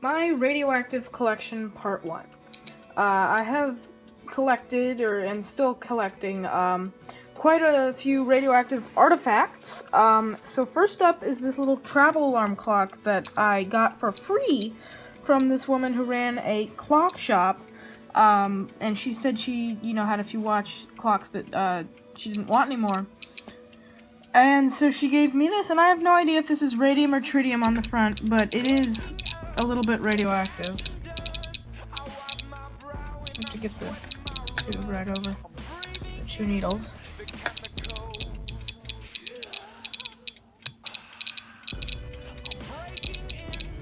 My radioactive collection part 1. I have collected, and still collecting, quite a few radioactive artifacts. So first up is this little travel alarm clock that I got for free from this woman who ran a clock shop. And she said she, had a few watch clocks that, she didn't want anymore. And so she gave me this, and I have no idea if this is radium or tritium on the front, but it is a little bit radioactive. I have to get the tube right over the 2 needles.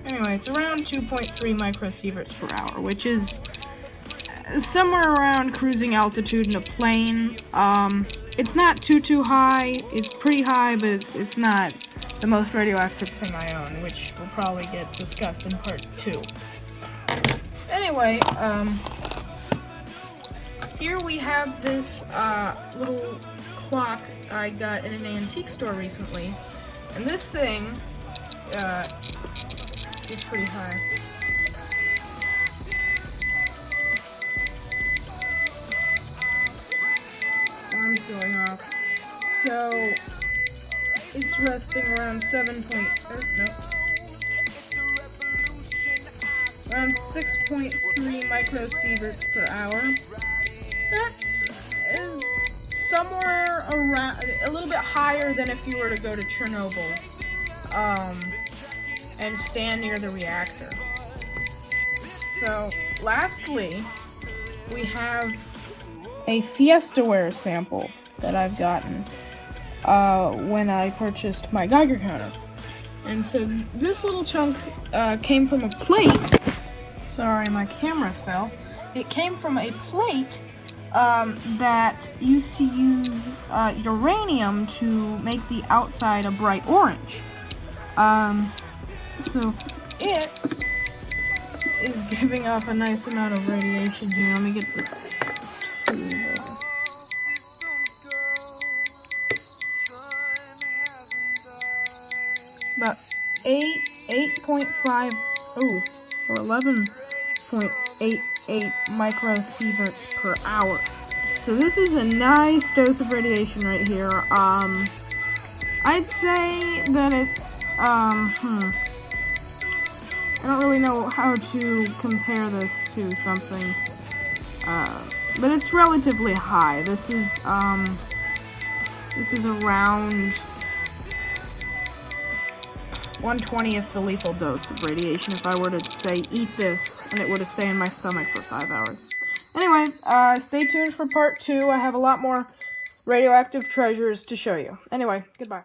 Anyway, it's around 2.3 microsieverts per hour, which is somewhere around cruising altitude in a plane. It's not too high. It's pretty high, but it's not the most radioactive thing I own, which will probably get discussed in part 2. Anyway, here we have this little clock I got in an antique store recently, and this thing is pretty high. Alarm's going off. So it's resting around around 6.3 microsieverts per hour. That's somewhere around a little bit higher than if you were to go to Chernobyl and stand near the reactor. So lastly, we have a Fiestaware sample that I've gotten when I purchased my Geiger counter. And so this little chunk came from a plate. Sorry, my camera fell. It came from a plate that used to use uranium to make the outside a bright orange. So it is giving off a nice amount of radiation here. Let me get the tube over. It's about 8.5, or 11.88 microsieverts per hour. So this is a nice dose of radiation right here. I'd say that it, I don't really know how to compare this to something, but it's relatively high. This is around 1/20th the lethal dose of radiation if I were to, say, eat this, and it were to stay in my stomach for 5 hours. Anyway, stay tuned for part 2. I have a lot more radioactive treasures to show you. Anyway, goodbye.